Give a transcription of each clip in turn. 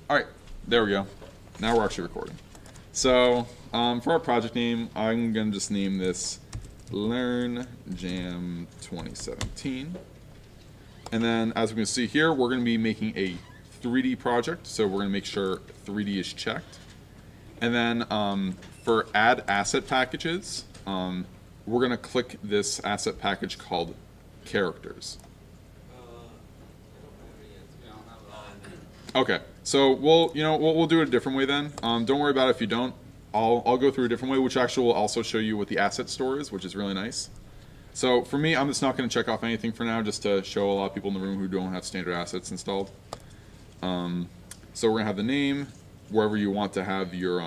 All right, there we go. Now we're actually recording. So for our project name, I'm gonna just name this Learn Jam 2017. And then as we can see here, we're gonna be making a 3D project. So we're gonna make sure 3D is checked. And then for add asset packages, we're gonna click this asset package called characters. Okay, so we'll do it a different way then. Don't worry about it if you don't. I'll go through a different way, which actually will also show you what the asset store is, which is really nice. So for me, I'm just not going to check off anything for now, just to show a lot of people in the room who don't have standard assets installed. So we're going to have the name, wherever you want to have your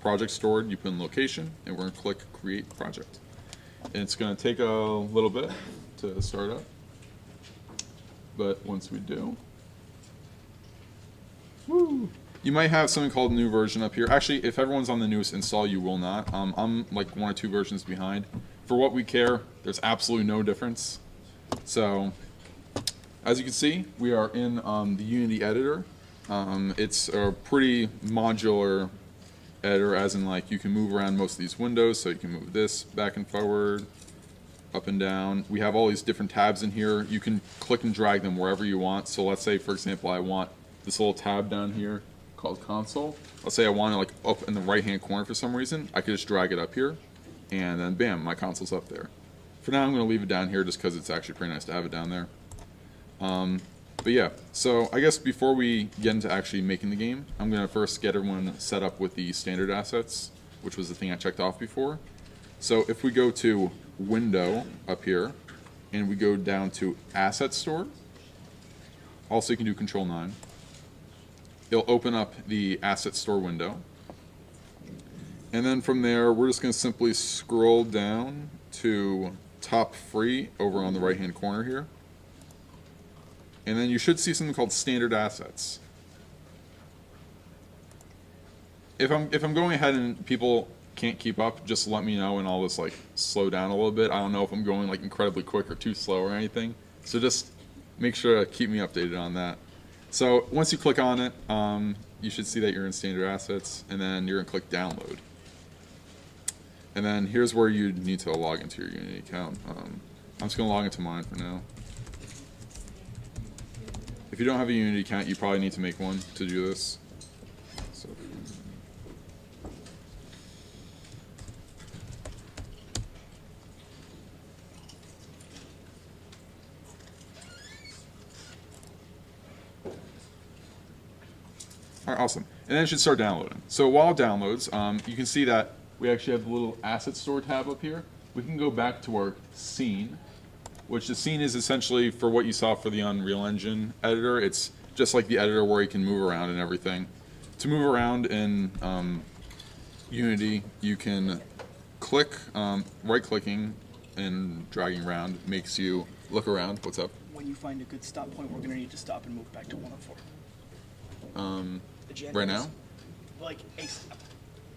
project stored, you put in location, and we're going to click Create Project. And it's going to take a little bit to start up, but once we do, woo! You might have something called new version up here. Actually, if everyone's on the newest install, you will not. I'm like 1 or 2 versions behind. For what we care, there's absolutely no difference. So, as you can see, we are in the Unity editor. It's a pretty modular editor, as in like you can move around most of these windows, so you can move this back and forward, up and down. We have all these different tabs in here. You can click and drag them wherever you want. So let's say, for example, I want this little tab down here called console. Let's say I want it like up in the right hand corner for some reason. I could just drag it up here and then bam, my console's up there. For now I'm going to leave it down here just because it's actually pretty nice to have it down there. But yeah, so I guess before we get into actually making the game, I'm going to first get everyone set up with the standard assets, which was the thing I checked off before. So if we go to Window up here and we go down to Asset Store, also you can do Control 9. It'll open up the Asset Store window. And then from there, we're just going to simply scroll down to Top Free over on the right-hand corner here. And then you should see something called Standard Assets. If I'm going ahead and people can't keep up, just let me know and I'll just like slow down a little bit. I don't know if I'm going like incredibly quick or too slow or anything. So just make sure to keep me updated on that. So once you click on it, you should see that you're in standard assets, and then you're gonna click download. And then here's where you need to log into your Unity account. I'm just gonna log into mine for now. If you don't have a Unity account, you probably need to make one to do this. So, all right, awesome. And then it should start downloading. So while it downloads, you can see that we actually have the little asset store tab up here. We can go back to our scene, which the scene is essentially for what you saw for the Unreal Engine editor. It's just like the editor where you can move around and everything. To move around in Unity, you can click, right-clicking and dragging around makes you look around. What's up? When you find a good stop point, we're going to need to stop and move back to 104. Right now? Like ASAP.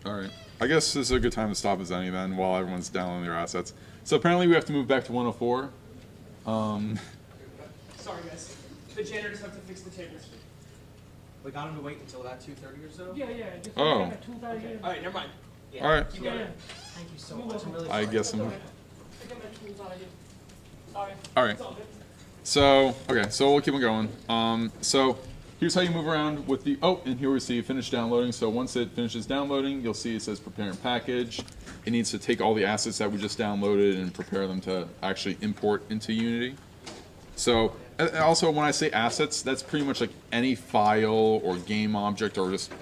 All right. I guess this is a good time to stop as any then while everyone's downloading their assets. So apparently we have to move back to 104. Sorry, guys. The janitors have to fix the tables. We got him to wait until about 2:30 or so? Yeah. Just Oh. at 2:30. Okay. All right, never mind. Yeah. All right. Yeah. Thank you so much. I'm really I sorry. guess I'm... Take my tools out of here. Sorry. All right. It's all good. So, okay, so we'll keep on going. So here's how you move around with the, and here we see finish downloading. So once it finishes downloading, you'll see it says prepare and package. It needs to take all the assets that we just downloaded and prepare them to actually import into Unity. So also when I say assets, that's pretty much like any file or game object or just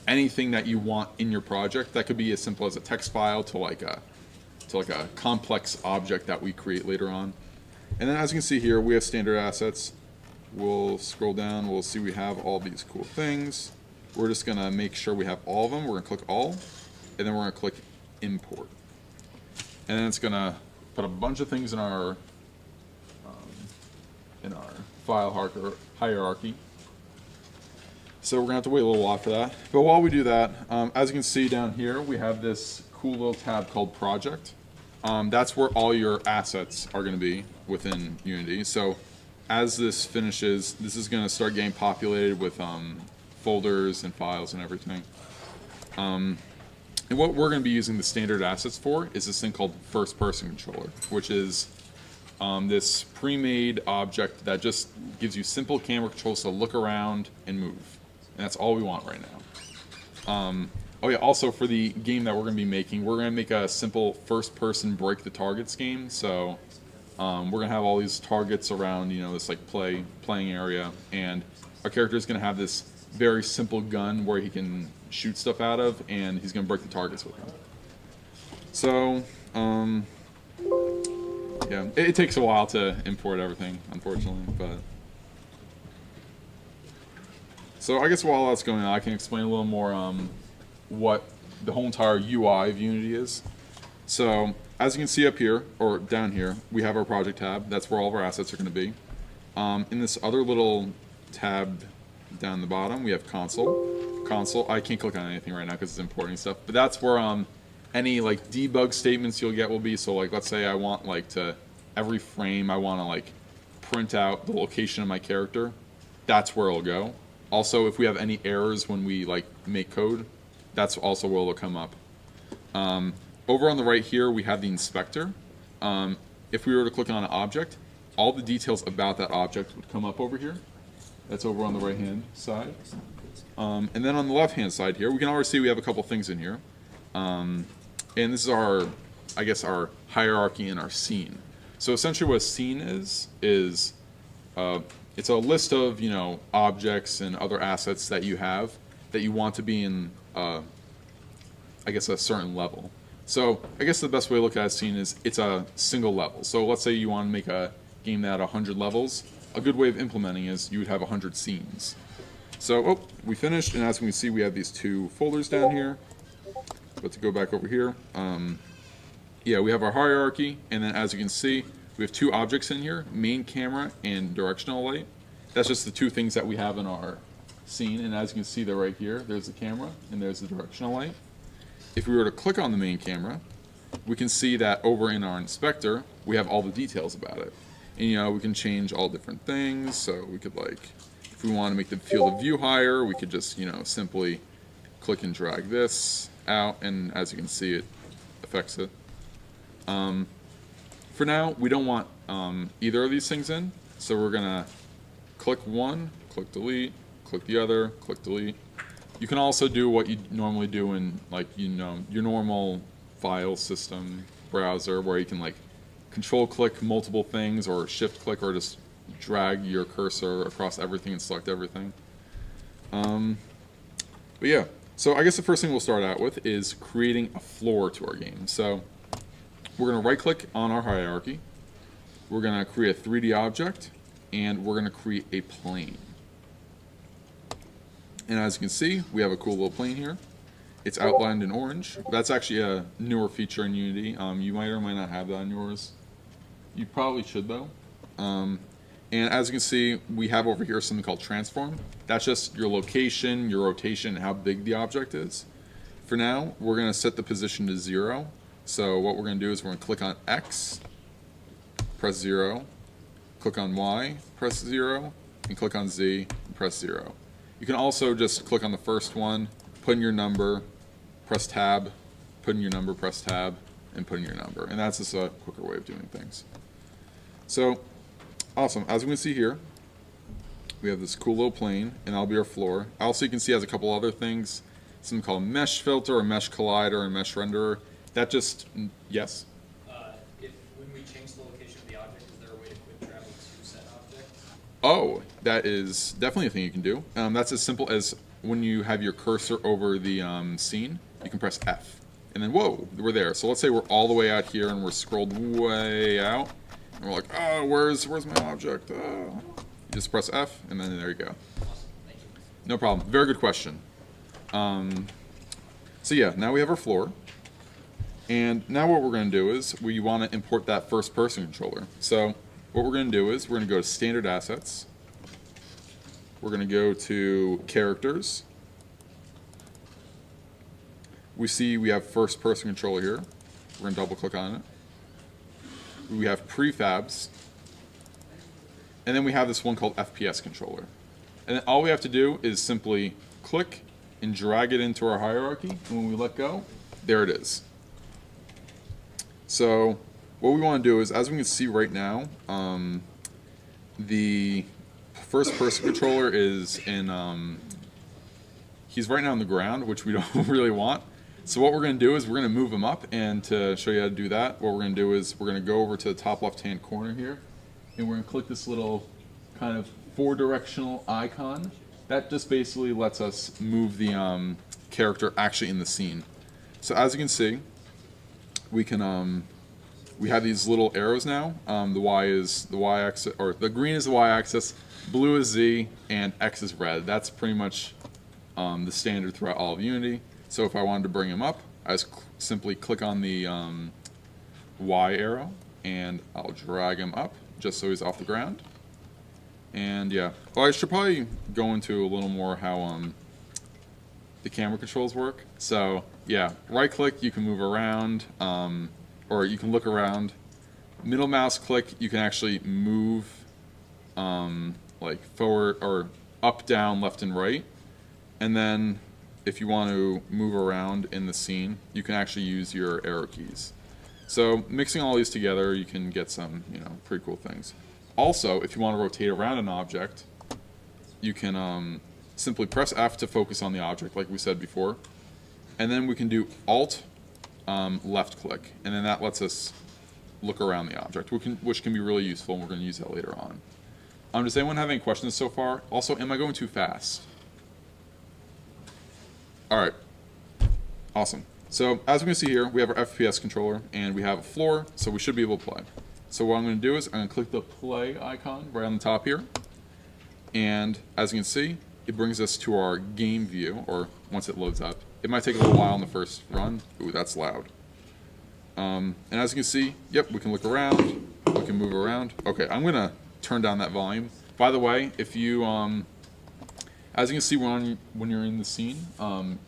anything that you want in your project. That could be as simple as a text file to like a complex object that we create later on. And then as you can see here, we have standard assets. We'll scroll down, we'll see we have all these cool things. We're just gonna make sure we have all of them. We're gonna click all, and then we're gonna click import. And then it's gonna put a bunch of things in our file hierarchy. So we're gonna have to wait a little while for that. But while we do that, as you can see down here, we have this cool little tab called Project. That's where all your assets are gonna be within Unity. So as this finishes, this is going to start getting populated with folders and files and everything. And what we're going to be using the standard assets for is this thing called first person controller, which is this pre-made object that just gives you simple camera controls to look around and move. And that's all we want right now. Oh yeah, also for the game that we're going to be making, we're going to make a simple first-person break the targets game. So we're going to have all these targets around, this like playing area, and our character is going to have this very simple gun where he can shoot stuff out of, and he's going to break the targets with it. So yeah, it takes a while to import everything, unfortunately, but. So I guess while that's going on, I can explain a little more what the whole entire UI of Unity is. So as you can see up here, or down here, we have our project tab. That's where all of our assets are going to be. In this other little tab down the bottom, we have console. Console, I can't click on anything right now because it's importing stuff, but that's where any like debug statements you'll get will be. So like, let's say I want like every frame I want to like print out the location of my character. That's where it'll go. Also, if we have any errors when we like make code, that's also where it'll come up. Over on the right here, we have the inspector. If we were to click on an object, all the details about that object would come up over here. That's over on the right-hand side. And then on the left-hand side here, we can already see we have a couple things in here. And this is our hierarchy and our scene. So essentially what a scene is it's a list of, objects and other assets that you have that you want to be in, a certain level. So I guess the best way to look at a scene is it's a single level. So let's say you want to make a game that had 100 levels. A good way of implementing is you would have 100 scenes. So, we finished, and as we can see, we have these two folders down here. But to go back over here, yeah, we have our hierarchy, and then as you can see, we have two objects in here, main camera and directional light. That's just the two things that we have in our scene, and as you can see, they're right here. There's the camera, and there's the directional light. If we were to click on the main camera, we can see that over in our inspector, we have all the details about it. And we can change all different things, so we could if we want to make the field of view higher, we could just, simply click and drag this out, and as you can see, it affects it. For now, we don't want either of these things in, so we're gonna click one, click delete, click the other, click delete. You can also do what you normally do in your normal file system browser, where you can control click multiple things, or shift click, or just drag your cursor across everything and select everything. But yeah, so I guess the first thing we'll start out with is creating a floor to our game. So we're going to right click on our hierarchy, we're going to create a 3D object, and we're going to create a plane. And as you can see, we have a cool little plane here. It's outlined in orange. That's actually a newer feature in Unity. You might or might not have that in yours. You probably should though. And as you can see, we have over here something called transform. That's just your location, your rotation, and how big the object is. For now, we're going to set the position to 0. So what we're going to do is we're going to click on X, press 0, click on Y, press 0, and click on Z, and press 0. You can also just click on the first one, put in your number, press tab, put in your number, press tab, and put in your number. And that's just a quicker way of doing things. So, awesome. As we can see here, we have this cool little plane, and that'll be our floor. Also, you can see it has a couple other things, something called mesh filter, or mesh collider, and mesh renderer. That just, yes? When we change the location of the object, is there a way to quick travel to said object? Oh, that is definitely a thing you can do. That's as simple as when you have your cursor over the scene, you can press F. And then, whoa, we're there. So let's say we're all the way out here and we're scrolled way out. And we're like, oh, where's my object? Oh. You just press F, and then there you go. Awesome, thank you. No problem. Very good question. So yeah, now we have our floor. And now what we're going to do is we want to import that first person controller. So what we're going to do is we're going to go to standard assets. We're going to go to characters. We see we have first person controller here. We're going to double click on it. We have prefabs. And then we have this one called FPS controller. And then all we have to do is simply click and drag it into our hierarchy. And when we let go, there it is. So what we want to do is, as we can see right now, the first person controller is in, he's right now on the ground, which we don't really want. So what we're going to do is we're going to move him up, and to show you how to do that, what we're going to do is we're going to go over to the top left-hand corner here, and we're going to click this little kind of four-directional icon. That just basically lets us move the character actually in the scene. So as you can see, we can we have these little arrows now. The Y is the Y axis, or the green is the Y axis, blue is Z, and X is red. That's pretty much the standard throughout all of Unity. So if I wanted to bring him up, I just simply click on the Y arrow, and I'll drag him up just so he's off the ground. And yeah, well, I should probably go into a little more how the camera controls work. So yeah, right click, you can move around, or you can look around. Middle mouse click, you can actually move like forward or up, down, left, and right. And then if you want to move around in the scene, you can actually use your arrow keys. So mixing all these together, you can get some, pretty cool things. Also, if you want to rotate around an object, you can simply press F to focus on the object, like we said before. And then we can do Alt left click, and then that lets us look around the object, which can be really useful, and we're going to use that later on. Does anyone have any questions so far? Also, am I going too fast? Alright, awesome. So as we can see here, we have our FPS controller, and we have a floor, so we should be able to play. So what I'm going to do is I'm going to click the play icon right on the top here, and as you can see, it brings us to our game view, or once it loads up. It might take a little while on the first run. Ooh, that's loud. And as you can see, yep, we can look around, we can move around. Okay, I'm going to turn down that volume. By the way, if you as you can see when you're in the scene,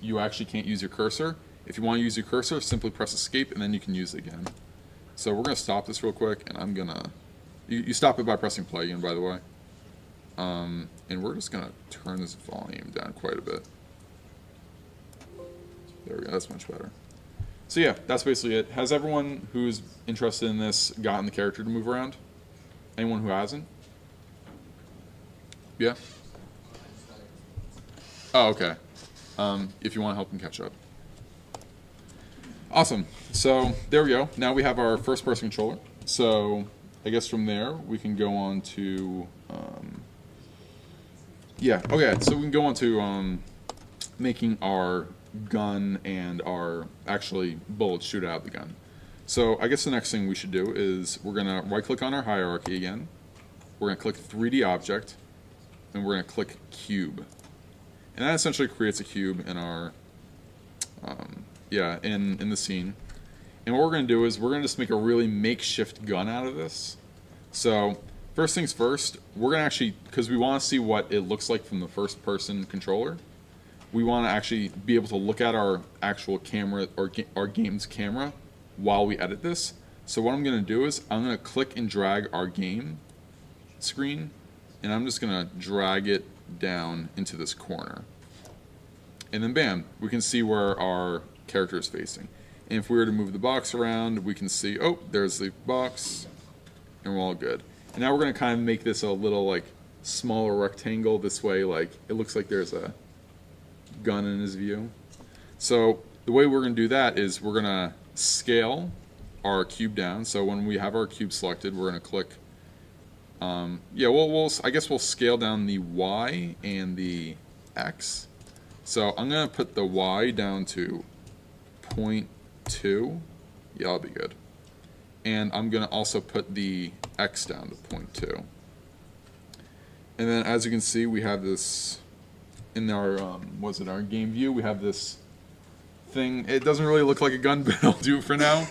you actually can't use your cursor. If you want to use your cursor, simply press escape and then you can use it again. So we're going to stop this real quick, and I'm going to... You stop it by pressing play again, by the way. And we're just going to turn this volume down quite a bit. There we go, that's much better. So yeah, that's basically it. Has everyone who's interested in this gotten the character to move around? Anyone who hasn't? Yeah? Oh, okay. If you want to help them catch up. Awesome. So there we go. Now we have our first person controller. So I guess from there we can go on to yeah, okay, so we can go on to making our gun and our actually bullets shoot out of the gun. So I guess the next thing we should do is we're gonna right click on our hierarchy again. We're gonna click 3D object, and we're gonna click cube. And that essentially creates a cube in our, in the scene. And what we're going to do is we're going to just make a really makeshift gun out of this. So first things first, we're going to actually, because we want to see what it looks like from the first person controller, we want to actually be able to look at our actual camera, or our game's camera, while we edit this. So what I'm going to do is I'm going to click and drag our game screen, and I'm just going to drag it down into this corner, and then bam, we can see where our character is facing. And if we were to move the box around, we can see, oh, there's the box, and we're all good. And now we're going to kind of make this a little like smaller rectangle this way, like it looks like there's a gun in his view. So the way we're going to do that is we're going to scale our cube down. So when we have our cube selected, we're going to click I guess we'll scale down the Y and the X. So I'm going to put the Y down to 0.2. Yeah, that'll be good. And I'm going to also put the X down to 0.2. And then as you can see, we have this in our, our game view, we have this thing. It doesn't really look like a gun, but I'll do it for now.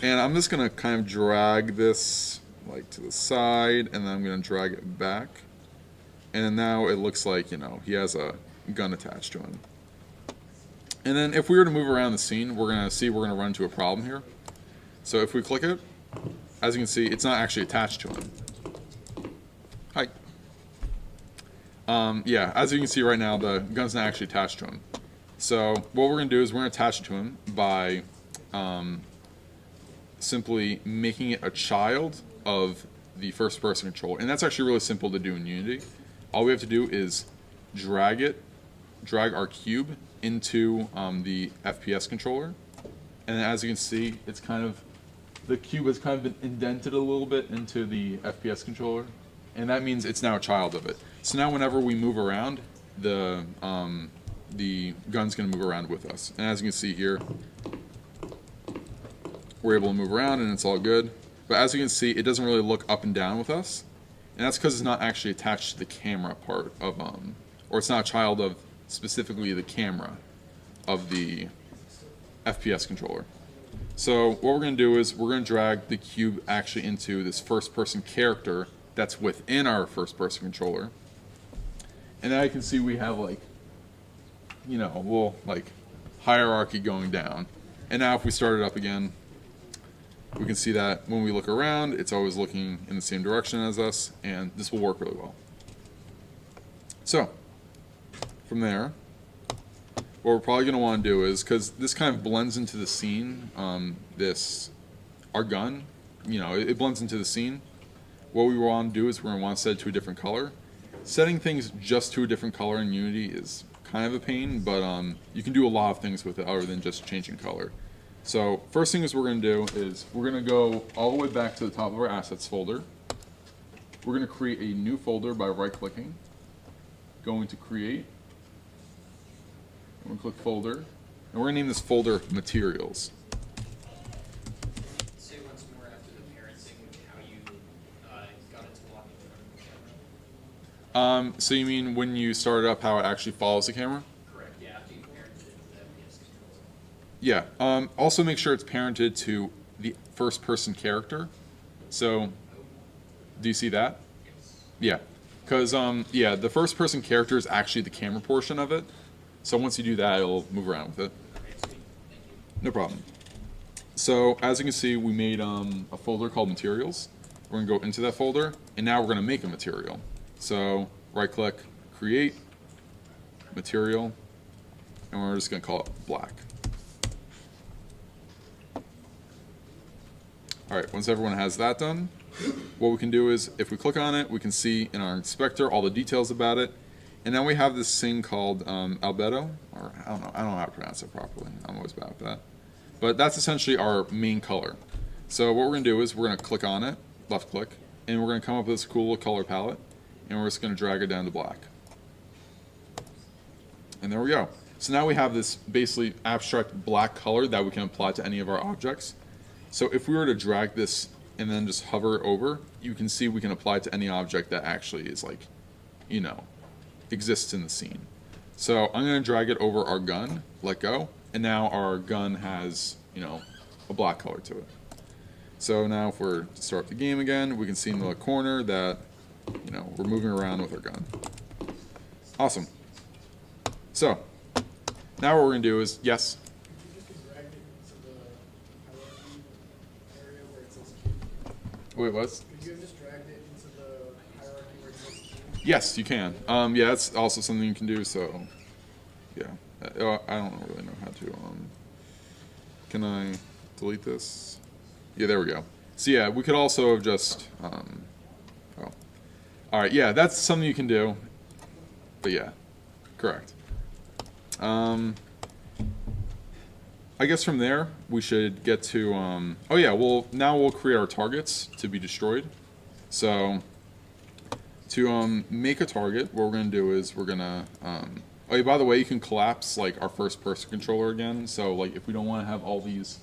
And I'm just going to kind of drag this like to the side, and then I'm going to drag it back, and then now it looks like, he has a gun attached to him. And then if we were to move around the scene, we're going to run into a problem here. So if we click it, as you can see, it's not actually attached to him. Hi. Yeah, as you can see right now, the gun's not actually attached to him. So what we're going to do is we're going to attach it to him by simply making it a child of the first person controller. And that's actually really simple to do in Unity. All we have to do is drag our cube into the FPS controller. And as you can see, it's kind of, the cube has kind of been indented a little bit into the FPS controller. And that means it's now a child of it. So now whenever we move around, the gun's going to move around with us. And as you can see here, we're able to move around and it's all good. But as you can see, it doesn't really look up and down with us. And that's because it's not actually attached to the camera part of, or it's not a child of specifically the camera of the FPS controller. So what we're going to do is we're going to drag the cube actually into this first person character that's within our first person controller. And then I can see we have like, you know, a little like hierarchy going down. And now if we start it up again, we can see that when we look around, it's always looking in the same direction as us, and this will work really well. So, from there, what we're probably going to want to do is, because this kind of blends into the scene, our gun, you know, it blends into the scene. What we want to do is we're going to want to set it to a different color. Setting things just to a different color in Unity is kind of a pain, but you can do a lot of things with it other than just changing color. So first thing is we're going to do is we're going to go all the way back to the top of our assets folder. We're going to create a new folder by right-clicking, going to create, and we're going to click folder, and we're going to name this folder materials. Say once more after the parenting how you got it to walk in front of the camera. So you mean when you start it up, how it actually follows the camera? Correct, yeah, after you parented it to the FPS controls. Yeah. Also make sure it's parented to the first person character. So, do you see that? Yes. Yeah. Because, yeah, the first person character is actually the camera portion of it. So once you do that, it'll move around with it. Okay, sweet. Thank you. No problem. So, as you can see, we made a folder called materials. We're going to go into that folder, and now we're going to make a material. So, right-click, create, material, and we're just going to call it black. Alright, once everyone has that done, what we can do is, if we click on it, we can see in our inspector all the details about it. And then we have this thing called albedo, or I don't know how to pronounce it properly. I'm always bad at that. But that's essentially our main color. So what we're going to do is we're going to click on it, left click, and we're going to come up with this cool little color palette, and we're just going to drag it down to black. And there we go. So now we have this basically abstract black color that we can apply to any of our objects. So if we were to drag this and then just hover over, you can see we can apply it to any object that actually is like, you know, exists in the scene. So I'm going to drag it over our gun, let go, and now our gun has, you know, a black color to it. So now if we're to start the game again, we can see in the corner that, you know, we're moving around with our gun. Awesome. So now what we're going to do is, yes? Wait, what? Could you have just dragged it into the hierarchy where it says team? Yes, you can. Yeah, that's also something you can do. So, yeah, I don't really know how to. Can I delete this? Yeah, there we go. So yeah, we could also have just. Oh, all right. Yeah, that's something you can do. But yeah, correct. I guess from there we should get to. Oh yeah, well now we'll create our targets to be destroyed. So to make a target, what we're gonna do is we're gonna. Oh yeah, by the way, you can collapse like our first-person controller again. So like if we don't want to have all these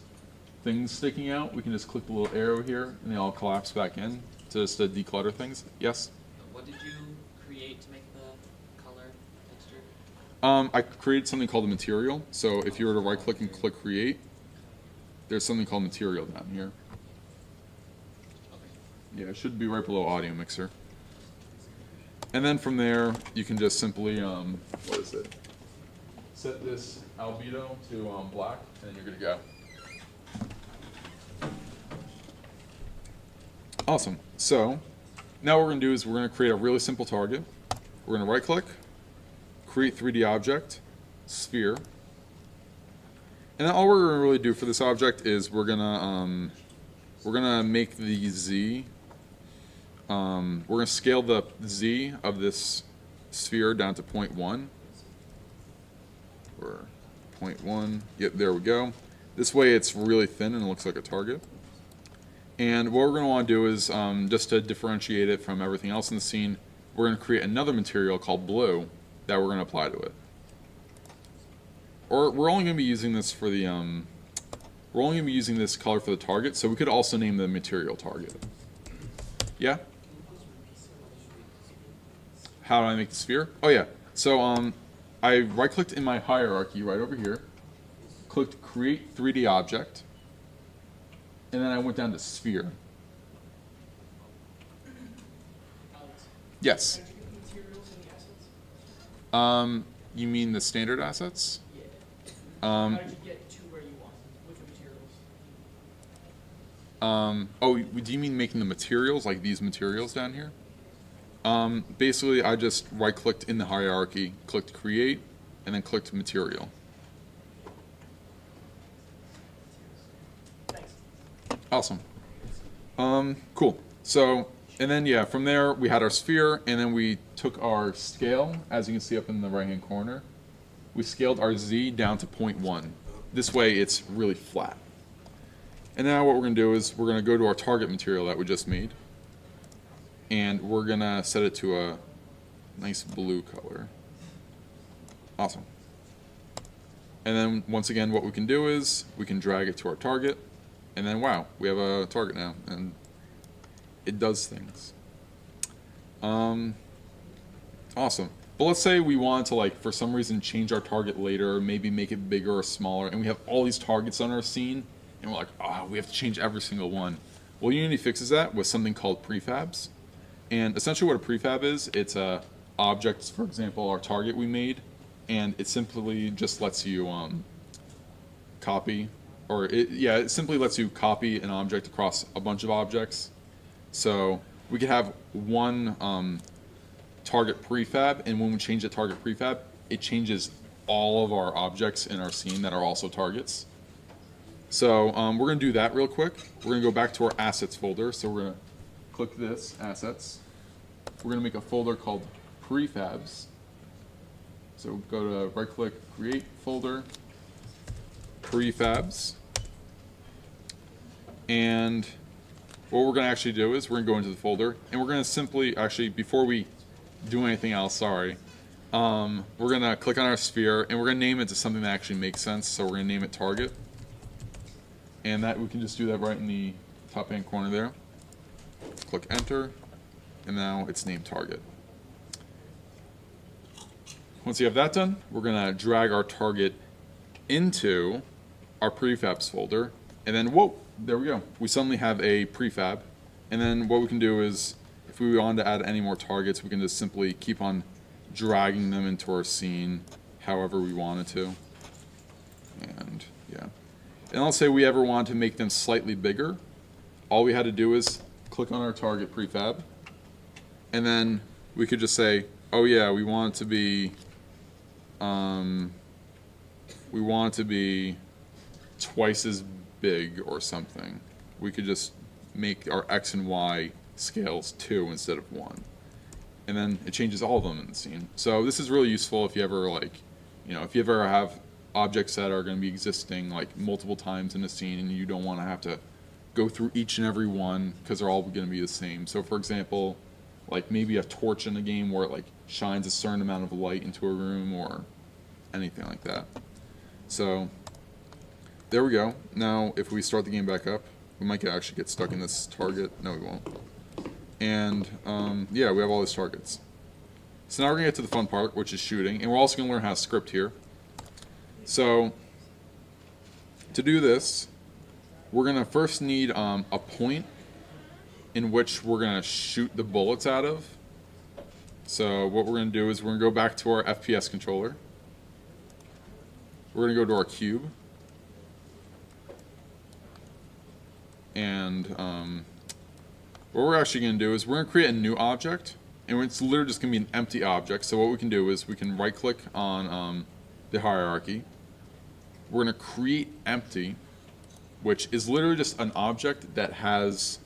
things sticking out, we can just click the little arrow here, and they all collapse back in to just to declutter things. Yes. What did you create to make the color texture? I created something called a material. So if you were to right click and click create, there's something called material down here. Okay. Yeah, it should be right below audio mixer. And then from there, you can just simply, what is it? Set this albedo to black, and then you're good to go. Awesome. So now what we're going to do is we're going to create a really simple target. we're going to right click, create 3D object, sphere. And then all we're going to really do for this object is we're gonna make the Z. We're gonna scale the Z of this sphere down to 0.1 or 0.1. Yep, there we go. This way it's really thin and it looks like a target. And what we're gonna want to do is just to differentiate it from everything else in the scene, we're gonna create another material called blue that we're gonna apply to it. Or we're only going to be using this for the we're only going to be using this color for the target, so we could also name the material target. Yeah? How do I make the sphere? Oh yeah. So I right clicked in my hierarchy right over here, clicked create 3D object, and then I went down to sphere. Yes. How'd you get the materials and the assets? You mean the standard assets? Yeah. How did you get to where you want with the materials? Oh, do you mean making the materials, like these materials down here? Basically, I just right-clicked in the hierarchy, clicked create, and then clicked material. Thanks. Awesome. Cool. So, and then yeah, from there we had our sphere, and then we took our scale, as you can see up in the right-hand corner. We scaled our Z down to 0.1. This way it's really flat. And now what we're going to do is we're going to go to our target material that we just made. And we're going to set it to a nice blue color. Awesome. And then once again what we can do is we can drag it to our target. And then wow, we have a target now. And it does things. Awesome. But let's say we want to, like, for some reason change our target later, maybe make it bigger or smaller, and we have all these targets on our scene, and we're like, oh, we have to change every single one. Well, Unity fixes that with something called prefabs. And essentially what a prefab is, it's a object, for example, our target we made, and it simply just lets you copy, or it simply lets you copy an object across a bunch of objects. So we could have one target prefab, and when we change the target prefab, it changes all of our objects in our scene that are also targets. So we're going to do that real quick. We're going to go back to our assets folder. So we're going to click this, assets. We're going to make a folder called prefabs. So go to right click, create folder, prefabs. And what we're going to actually do is we're going to go into the folder, and we're going to simply, actually, before we do anything else, sorry, we're going to click on our sphere, and we're going to name it to something that actually makes sense. So we're going to name it target. And that we can just do that right in the top hand corner there. Click enter, and now it's named target. Once you have that done, we're going to drag our target into our prefabs folder, and then whoa, there we go. We suddenly have a prefab. And then what we can do is, if we want to add any more targets, we can just simply keep on dragging them into our scene however we wanted to. And yeah. And let's say we ever want to make them slightly bigger. All we had to do is click on our target prefab, and then we could just say, oh yeah, we want it to be twice as big or something. We could just make our X and Y scales 2 instead of 1. And then it changes all of them in the scene. So this is really useful if you ever, like, you know, if you ever have objects that are going to be existing like multiple times in a scene, and you don't want to have to go through each and every one because they're all going to be the same. So for example, like maybe a torch in a game where it like shines a certain amount of light into a room or anything like that. So there we go. Now if we start the game back up, we might actually get stuck in this target. No, we won't. And yeah, we have all these targets. So now we're going to get to the fun part, which is shooting, and we're also going to learn how to script here. So to do this, we're going to first need a point in which we're going to shoot the bullets out of. So what we're going to do is we're going to go back to our FPS controller. We're going to go to our cube. And what we're actually going to do is we're going to create a new object and it's literally just going to be an empty object. So what we can do is we can right click on the hierarchy. We're going to create empty, which is literally just an object that has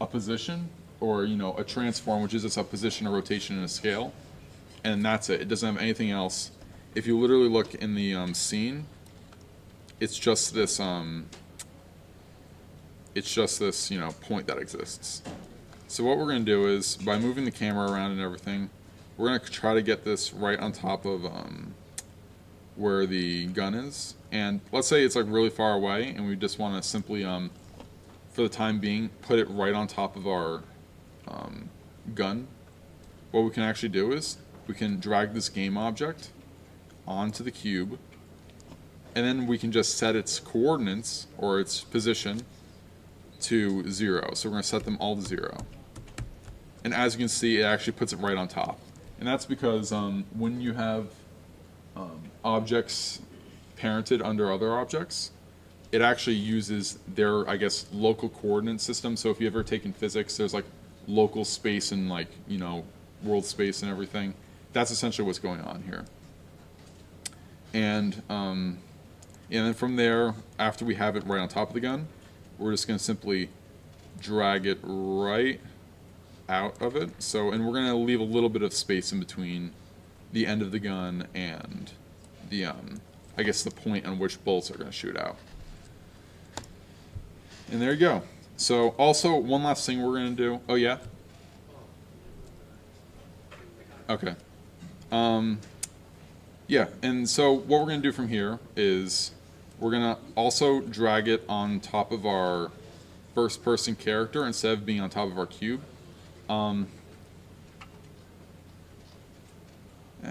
a position, or a transform, which is just a position, a rotation, and a scale, and that's it. It doesn't have anything else. If you literally look in the scene, it's just this point that exists. So what we're going to do is, by moving the camera around and everything, we're going to try to get this right on top of where the gun is. And let's say it's like really far away, and we just want to simply, for the time being, put it right on top of our gun. What we can actually do is we can drag this game object onto the cube, and then we can just set its coordinates, or its position, to 0. So we're going to set them all to 0. And as you can see, it actually puts it right on top. And that's because when you have objects parented under other objects, it actually uses their, I guess, local coordinate system. So if you've ever taken physics, there's like local space and like, world space and everything. That's essentially what's going on here. And then from there, after we have it right on top of the gun, we're just going to simply drag it right out of it. So, and we're going to leave a little bit of space in between the end of the gun and the, I guess, the point on which bullets are going to shoot out. And there you go. So, also, one last thing we're going to do. Oh, yeah? Okay. Yeah, and so what we're going to do from here is we're going to also drag it on top of our first-person character instead of being on top of our cube.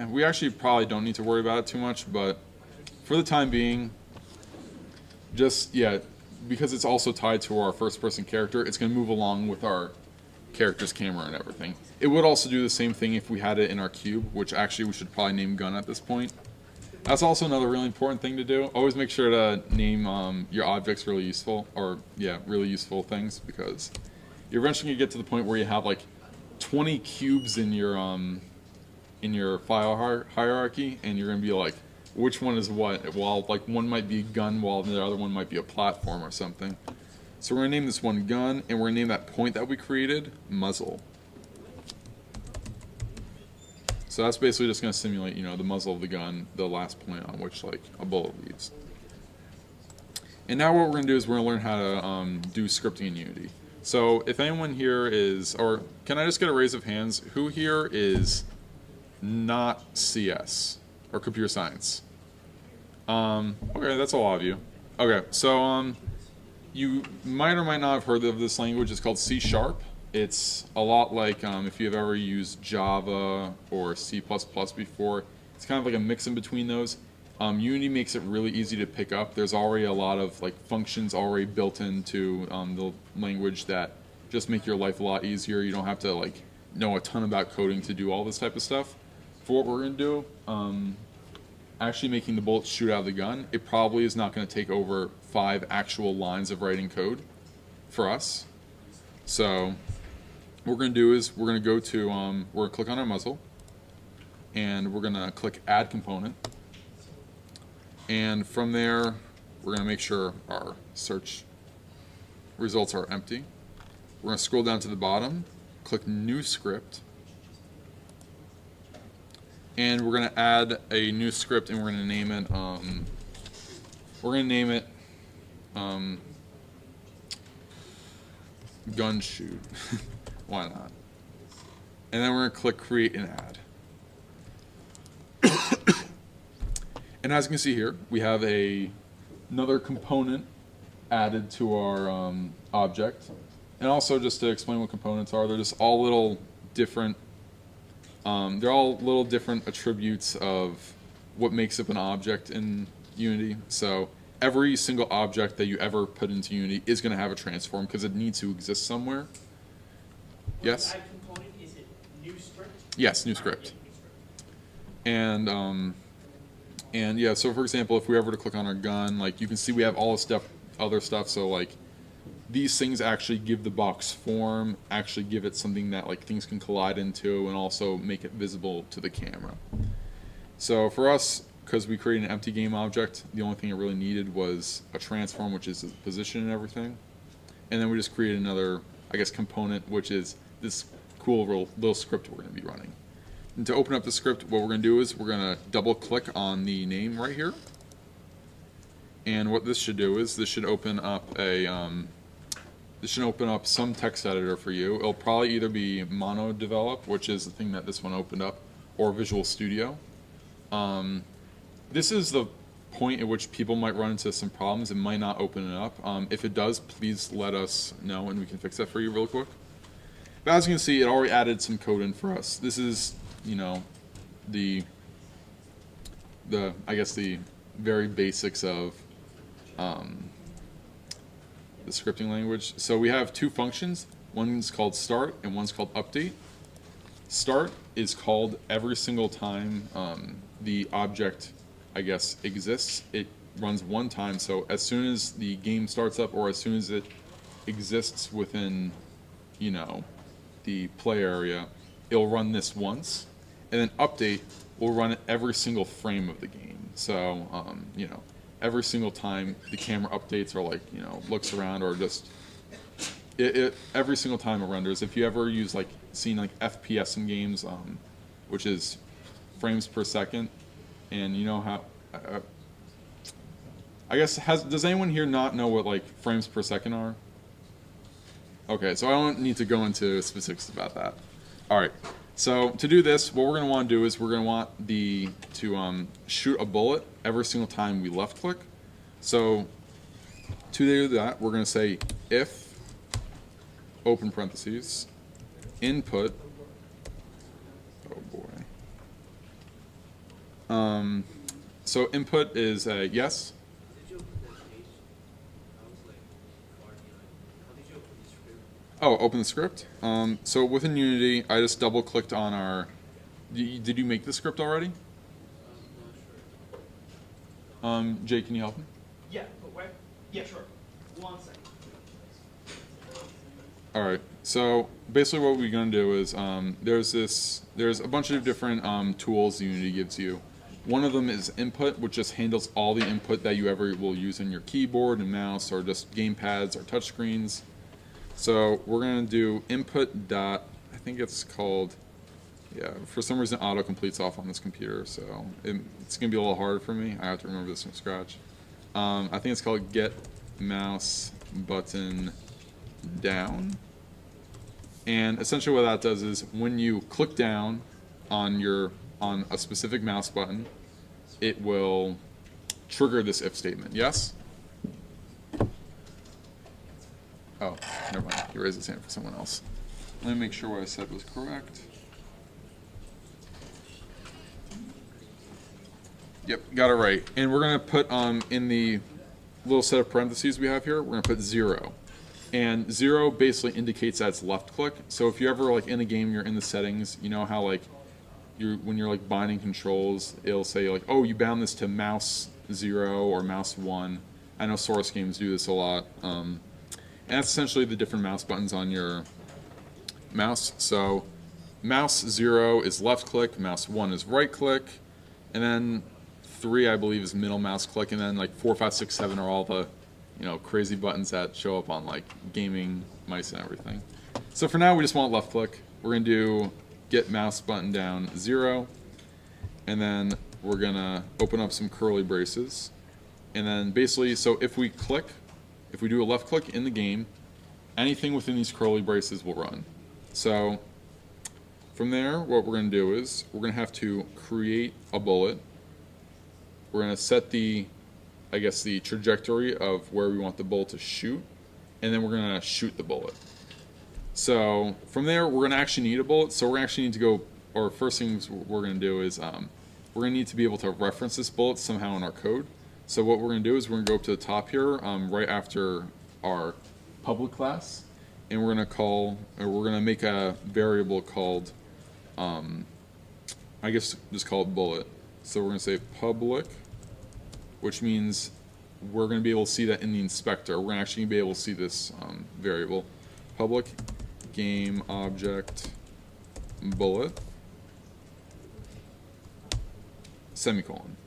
We actually probably don't need to worry about it too much, but for the time being, just, yeah, because it's also tied to our first-person character, it's going to move along with our character's camera and everything. It would also do the same thing if we had it in our cube, which actually we should probably name gun at this point. That's also another really important thing to do. Always make sure to name your objects really useful, or yeah, really useful things, because you're eventually gonna get to the point where you have like 20 cubes in your file hierarchy, and you're gonna be like, which one is what? While like one might be a gun, while the other one might be a platform or something. So we're gonna name this one gun, and we're gonna name that point that we created muzzle. So that's basically just going to simulate, the muzzle of the gun, the last point on which, like, a bullet leaves. And now what we're going to do is we're going to learn how to do scripting in Unity. So if anyone here is, or can I just get a raise of hands, who here is not CS, or computer science? Okay, that's a lot of you. Okay, so you might or might not have heard of this language. It's called C#. It's a lot like if you've ever used Java or C++ before. It's kind of like a mix in between those. Unity makes it really easy to pick up. There's already a lot of like functions already built into the language that just make your life a lot easier. You don't have to like know a ton about coding to do all this type of stuff. For what we're going to do, actually making the bullets shoot out of the gun, it probably is not going to take over 5 actual lines of writing code for us. So what we're going to do is we're going to go to, we're going to click on our muzzle, and we're going to click Add Component. And from there, we're going to make sure our search results are empty. We're going to scroll down to the bottom, click New Script, and we're going to add a new script, and we're going to name it, gun shoot. Why not? And then we're going to click Create and Add. And as you can see here, we have another component added to our object. And also, just to explain what components are, they're just all little different. They're all little different attributes of what makes up an object in Unity. So every single object that you ever put into Unity is going to have a transform because it needs to exist somewhere. Yes? Add component, is it new script? Yes, new script. And yeah, so for example, if we ever to click on our gun, like you can see we have all this stuff, other stuff. So like these things actually give the box form, actually give it something that like things can collide into, and also make it visible to the camera. So for us, because we created an empty game object, the only thing it really needed was a transform, which is the position and everything. And then we just created another, I guess, component, which is this cool little script we're going to be running. And to open up the script, what we're going to do is we're going to double click on the name right here. And what this should do is this should open up some text editor for you. It'll probably either be Mono Develop, which is the thing that this one opened up, or Visual Studio. This is the point at which people might run into some problems. It might not open it up. If it does, please let us know and we can fix that for you real quick. But as you can see, it already added some code in for us. This is, you know, the I guess the very basics of the scripting language. So we have two functions. One's called start and one's called update. Start is called every single time the object, I guess, exists. It runs one time, so as soon as the game starts up or as soon as it exists within, you know, the play area, it'll run this once. And then update will run it every single frame of the game. So, you know, every single time the camera updates or like, you know, looks around or just, every single time it renders. If you ever use like, seen like FPS in games, which is frames per second, and you know how, I guess, does anyone here not know what like frames per second are? Okay, so I don't need to go into specifics about that. All right, so to do this, what we're going to want to do is we're going to want to shoot a bullet every single time we left click. So to do that, we're going to say if, open parentheses, input, oh boy. So input is a yes. Oh, open the script. So within Unity, I just double clicked on our. Did you make the script already? Jay, can you help me? Yeah, but where? Yeah, sure. 1 second. All right. So basically, what we're going to do is there's a bunch of different tools Unity gives you. One of them is input, which just handles all the input that you ever will use in your keyboard and mouse or just gamepads or touchscreens. So we're going to do input dot, I think it's called, yeah, for some reason autocomplete's off on this computer, so it's going to be a little hard for me. I have to remember this from scratch. I think it's called get mouse button down. And essentially what that does is when you click down on a specific mouse button, it will trigger this if statement. Yes? Oh, never mind. He raised his hand for someone else. Let me make sure what I said was correct. Yep, got it right. And we're going to put in the little set of parentheses we have here, we're going to put 0. And 0 basically indicates that it's left click. So if you're ever like in a game, you're in the settings, you know how like when you're like binding controls, it'll say like, oh, you bound this to mouse 0 or mouse 1. I know Source games do this a lot. And that's essentially the different mouse buttons on your mouse. So mouse 0 is left click, mouse 1 is right click, and then 3 I believe is middle mouse click, and then like 4, 5, 6, 7 are all the, you know, crazy buttons that show up on like gaming mice and everything. So for now we just want left click. We're gonna do get mouse button down 0, and then we're gonna open up some curly braces, and then basically, so if we do a left click in the game, anything within these curly braces will run. So from there, what we're going to do is we're going to have to create a bullet. We're going to set the, I guess, the trajectory of where we want the bullet to shoot, and then we're going to shoot the bullet. So from there, we're going to actually need a bullet. So we're actually need to go, or first things we're going to do is we're going to need to be able to reference this bullet somehow in our code. So what we're going to do is we're going to go up to the top here, right after our public class, and we're going to make a variable called, I guess just call it bullet. So we're going to say public, which means we're going to be able to see that in the inspector. We're actually going to be able to see this variable. Public game object bullet semicolon.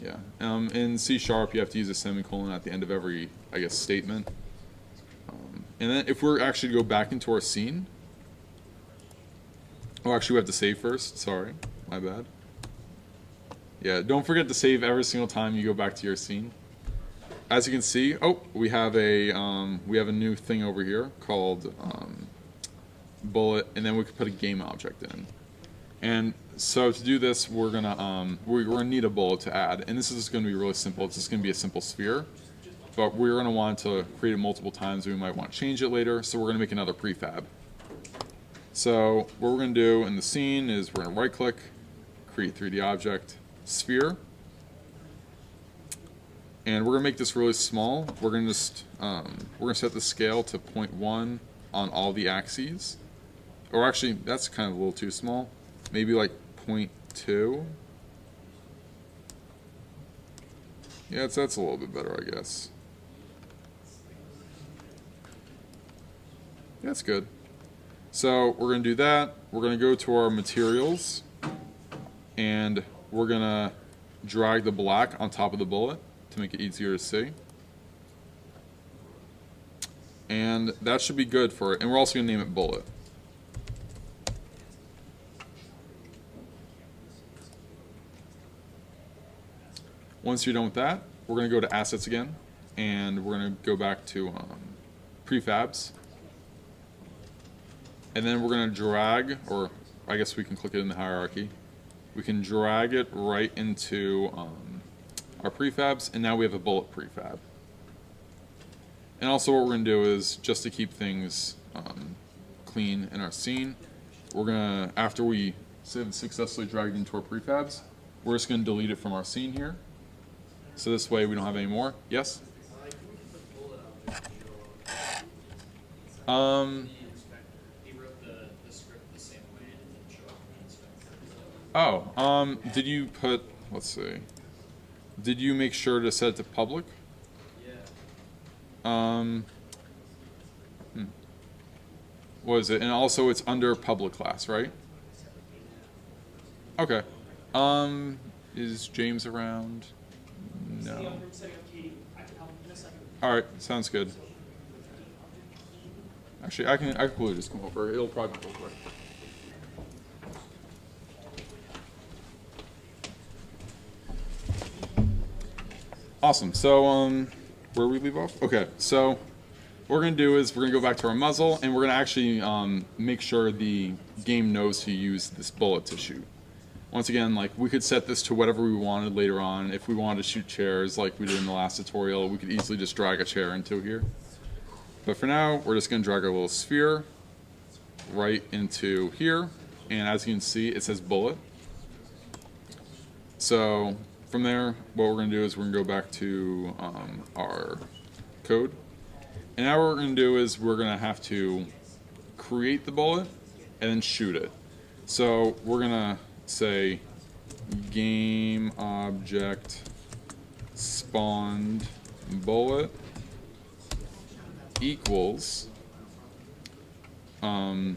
Yeah. In C#, you have to use a semicolon at the end of every, I guess, statement. And then if we're actually to go back into our scene, oh, actually we have to save first. Sorry, my bad. Yeah, don't forget to save every single time you go back to your scene. As you can see, oh, we have a new thing over here called bullet, and then we could put a game object in. And so to do this, we're gonna need a bullet to add, and this is gonna be really simple. It's just gonna be a simple sphere, but we're gonna want to create it multiple times. We might want to change it later, so we're gonna make another prefab. So what we're gonna do in the scene is we're gonna right-click, create 3D object, sphere, and we're gonna make this really small. We're gonna just we're gonna set the scale to 0.1 on all the axes, or actually that's kind of a little too small. Maybe like 0.2. Yeah, that's a little bit better, I guess. That's good. So we're gonna do that. We're gonna go to our materials, and we're gonna drag the black on top of the bullet to make it easier to see. And that should be good for it. And we're also gonna name it bullet. Once you're done with that, we're going to go to assets again, and we're going to go back to prefabs. And then we're going to drag, or I guess we can click it in the hierarchy. We can drag it right into our prefabs, and now we have a bullet prefab. And also what we're going to do is, just to keep things clean in our scene, we're going to, after we successfully dragged into our prefabs, we're just going to delete it from our scene here. So this way we don't have any more. Yes? He wrote the script the same way and it didn't show up in the inspector. Oh, did you put, let's see. Did you make sure to set it to public? Yeah. What is it? And also it's under public class, right? Okay. Is James around? No. I'm setting up Katie. I can help in a second. Alright, sounds good. Actually, I can probably just come over. It'll probably be real quick. Awesome. So, where we leave off? Okay, so what we're going to do is we're going to go back to our muzzle, and we're going to actually make sure the game knows to use this bullet to shoot. Once again, like, we could set this to whatever we wanted later on. If we wanted to shoot chairs like we did in the last tutorial, we could easily just drag a chair into here. But for now, we're just going to drag our little sphere right into here. And as you can see, it says bullet. So from there, what we're going to do is we're going to go back to our code. And now what we're going to do is we're going to have to create the bullet and then shoot it. So we're going to say game object spawned bullet equals we're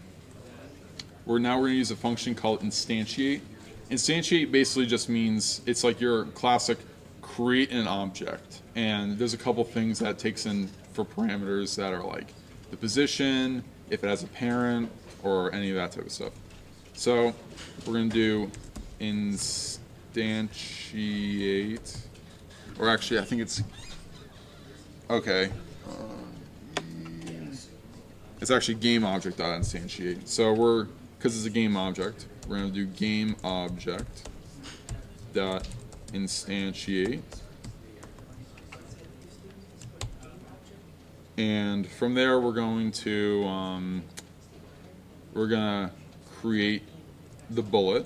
going to use a function called instantiate. Instantiate basically just means it's like your classic create an object, and there's a couple things that it takes in for parameters that are like the position, if it has a parent, or any of that type of stuff. So we're going to do instantiate, or actually I think it's, okay, it's actually game object.instantiate. So because it's a game object, we're going to do game object dot instantiate, and from there we're going to create the bullet.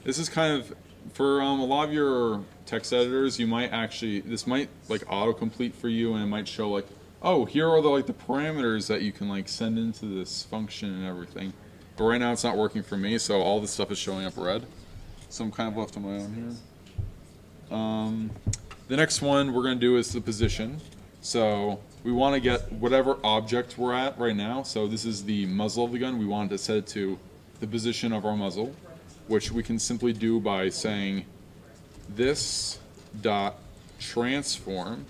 This is kind of, for a lot of your text editors, you might actually, this might like autocomplete for you, and it might show like, oh, here are the parameters that you can like send into this function and everything. but right now it's not working for me, so all this stuff is showing up red. So I'm kind of left on my own here. The next one we're going to do is the position. So we want to get whatever object we're at right now. So this is the muzzle of the gun. We want to set it to the position of our muzzle, which we can simply do by saying this dot transform.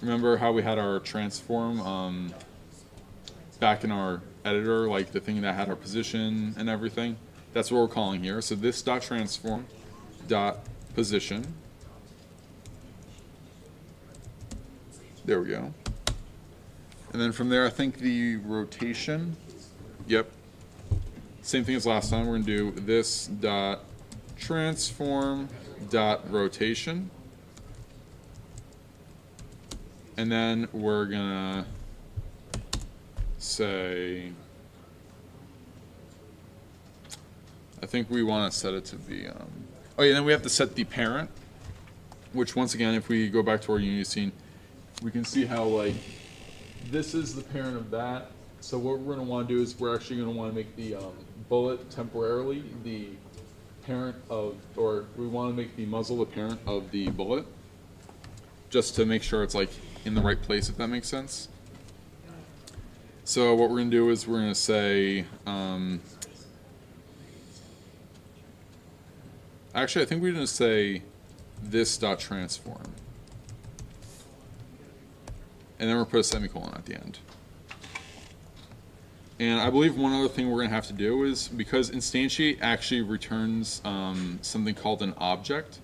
Remember how we had our transform back in our editor, like the thing that had our position and everything? That's what we're calling here. So this dot transform dot position. There we go. And then from there, I think the rotation. Yep. Same thing as last time. We're gonna do this dot transform dot rotation. And then we're gonna say, I think we want to set it to be, oh yeah, then we have to set the parent, which once again, if we go back to our Unity scene, we can see how like, this is the parent of that. So what we're going to want to do is we're actually going to want to make the bullet temporarily the parent of, or we want to make the muzzle the parent of the bullet, just to make sure it's like in the right place, if that makes sense. So what we're going to do is we're going to say, actually I think we're going to say this dot transform. And then we're going to put a semicolon at the end. And I believe one other thing we're going to have to do is, because instantiate actually returns something called an object.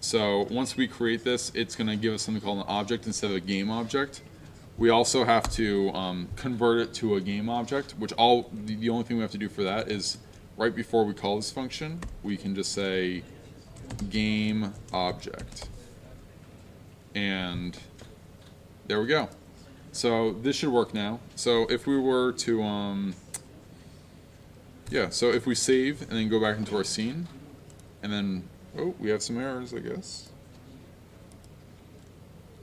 So once we create this, it's going to give us something called an object instead of a game object. We also have to convert it to a game object, which the only thing we have to do for that is right before we call this function, we can just say game object. And there we go. So this should work now. So if we were to, yeah, so if we save and then go back into our scene, and then, oh, we have some errors, I guess.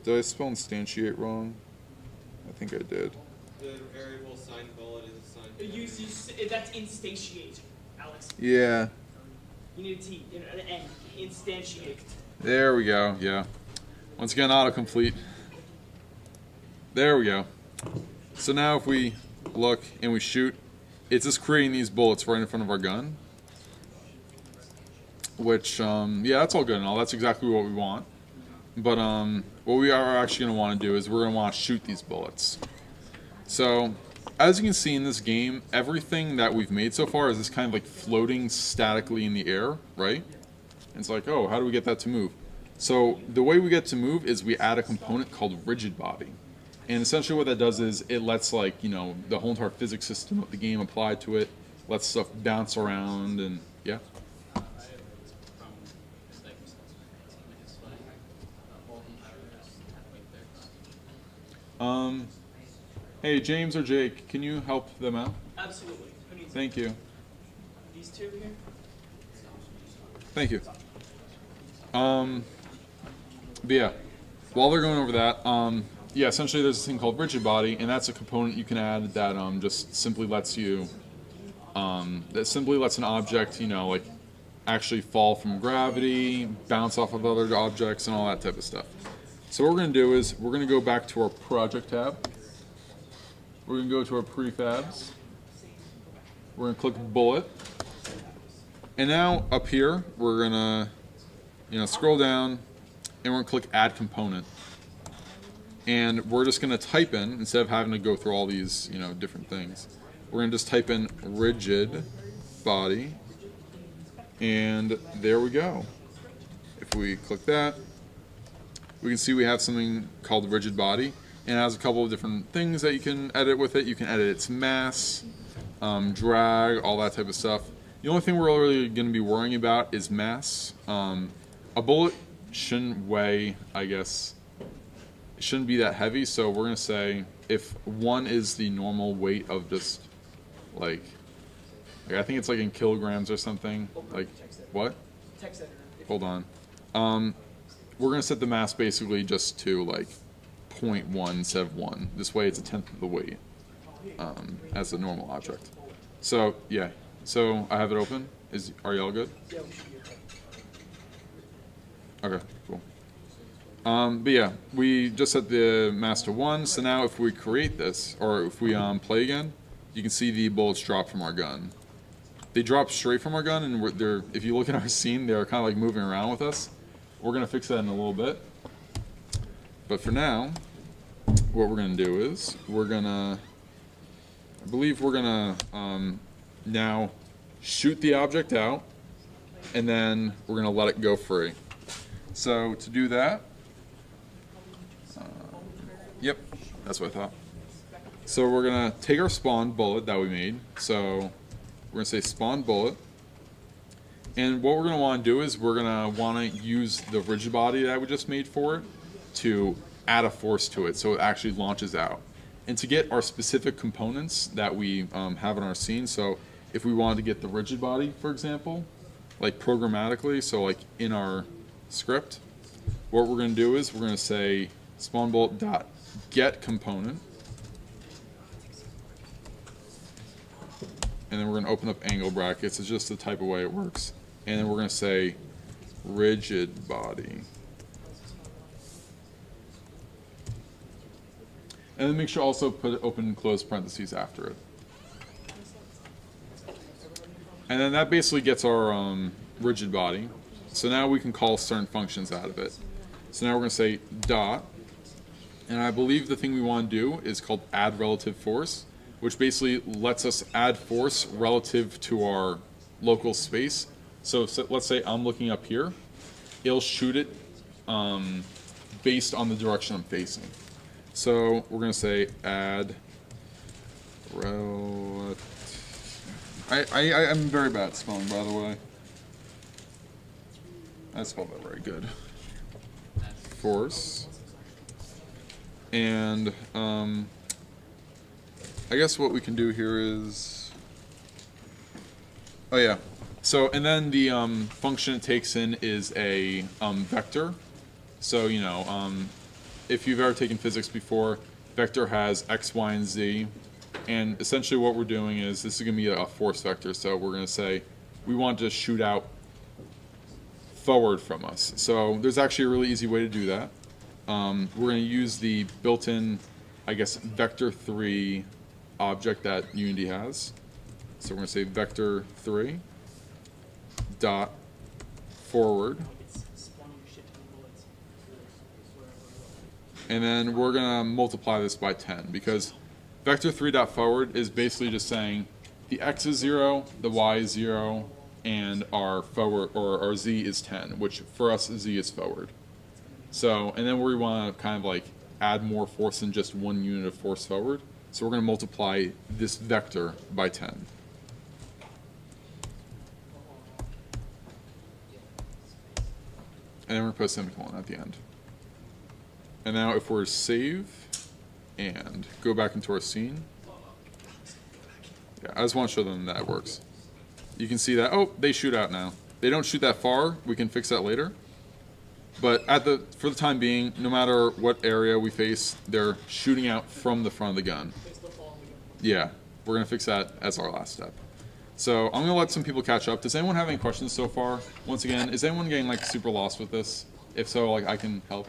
Did I spell instantiate wrong? I think I did. The variable sign bullet is assigned. That's instantiate, Alex. Yeah. You need a T, an N. Instantiate. There we go, yeah. Once again, autocomplete. There we go. So now if we look and we shoot, it's just creating these bullets right in front of our gun. Which, yeah, that's all good and all. That's exactly what we want. But what we are actually going to want to do is we're going to want to shoot these bullets. So, as you can see in this game, everything that we've made so far is this kind of like floating statically in the air, right? And it's like, oh, how do we get that to move? So, the way we get to move is we add a component called rigid body. And essentially what that does is it lets, like, you know, the whole entire physics system of the game apply to it, lets stuff bounce around, and yeah. Hey, James or Jake, can you help them out? Absolutely. Who needs Thank you. these two here? Thank you. But yeah, while they're going over that, yeah, essentially there's this thing called rigid body, and that's a component you can add that just simply lets you, that simply lets an object, you know, like actually fall from gravity, bounce off of other objects, and all that type of stuff. So what we're going to do is we're going to go back to our project tab. We're going to go to our prefabs. We're going to click bullet. And now up here, we're going to, you know, scroll down, and we're going to click add component. And we're just going to type in, instead of having to go through all these, you know, different things, we're going to just type in rigid body. And there we go. If we click that, we can see we have something called rigid body. And it has a couple of different things that you can edit with it. You can edit its mass, drag, all that type of stuff. The only thing we're really going to be worrying about is mass. A bullet shouldn't weigh, I guess, it shouldn't be that heavy. So we're going to say if 1 is the normal weight of just like I think it's like in kilograms or something. Like, what? Text editor. Hold on. We're going to set the mass basically just to like 0.1 instead of 1. This way it's 1/10 of the weight as a normal object. So yeah, so I have it open. Are y'all good? Yeah, we should be okay. Okay, cool. But yeah, we just set the master 1. So now if we create this, or if we play again, you can see the bullets drop from our gun. They drop straight from our gun, and they're, if you look at our scene, they're kind of like moving around with us. We're gonna fix that in a little bit. But for now, what we're gonna do is I believe we're gonna now shoot the object out, and then we're gonna let it go free. So to do that, yep, that's what I thought. So we're gonna take our spawn bullet that we made. So we're gonna say spawn bullet. And what we're gonna wanna do is we're gonna wanna use the rigid body that we just made for it to add a force to it so it actually launches out. And to get our specific components that we have in our scene, so if we wanted to get the rigid body, for example, like programmatically, so like in our script, what we're going to do is we're going to say spawn bullet dot get component, and then we're going to open up angle brackets. It's just the type of way it works. And then we're going to say rigid body, and then make sure also put open and close parentheses after it. And then that basically gets our rigid body. So now we can call certain functions out of it. So now we're going to say dot, and I believe the thing we want to do is called add relative force, which basically lets us add force relative to our local space. So let's say I'm looking up here, it'll shoot it based on the direction I'm facing. So we're going to say add relative. I'm very bad at spelling, by the way. I spelled that very good. Force. And I guess what we can do here is, oh yeah. So and then the function it takes in is a vector. So you know, if you've ever taken physics before, vector has x, y, and z. And essentially what we're doing is, this is going to be a force vector, so we're going to say we want to shoot out forward from us. So there's actually a really easy way to do that. We're going to use the built-in, I guess, vector 3 object that Unity has. So we're going to say vector 3 dot forward. And then we're going to multiply this by 10, because vector 3 dot forward is basically just saying the x is 0, the y is 0, and our forward, or our z is 10, which for us z is forward. So, and then we want to kind of like add more force than just one unit of force forward. So we're going to multiply this vector by 10. And then we're going to put a semicolon at the end. And now if we're save and go back into our scene, yeah, I just want to show them that it works. You can see that, oh, they shoot out now. They don't shoot that far, we can fix that later. But for the time being, no matter what area we face, they're shooting out from the front of the gun. Yeah, we're gonna fix that as our last step. So I'm gonna let some people catch up. Does anyone have any questions so far? Once again, is anyone getting like super lost with this? If so, like I can help.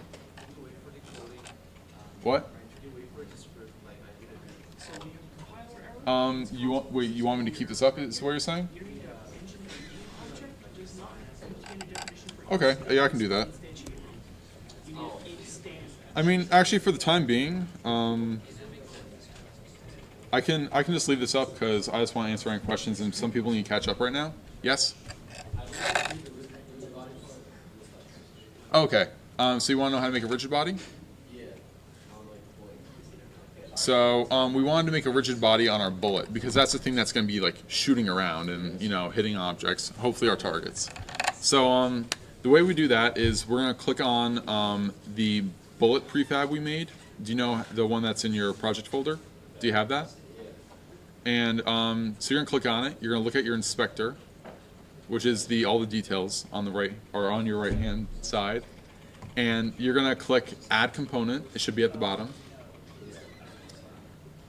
What? You want me to keep this up? Is what you're saying? Okay, yeah, I can do that. I mean, actually, for the time being, I can just leave this up because I just want to answer any questions, and some people need to catch up right now. Yes. Okay. So you want to know how to make a rigid body? So we wanted to make a rigid body on our bullet because that's the thing that's going to be like shooting around and hitting objects, hopefully our targets. So the way we do that is we're going to click on the bullet prefab we made. Do you know the one that's in your project folder? Do you have that? And so you're going to click on it. You're going to look at your inspector, which is all the details on the right or on your right hand side, and you're going to click Add Component. It should be at the bottom.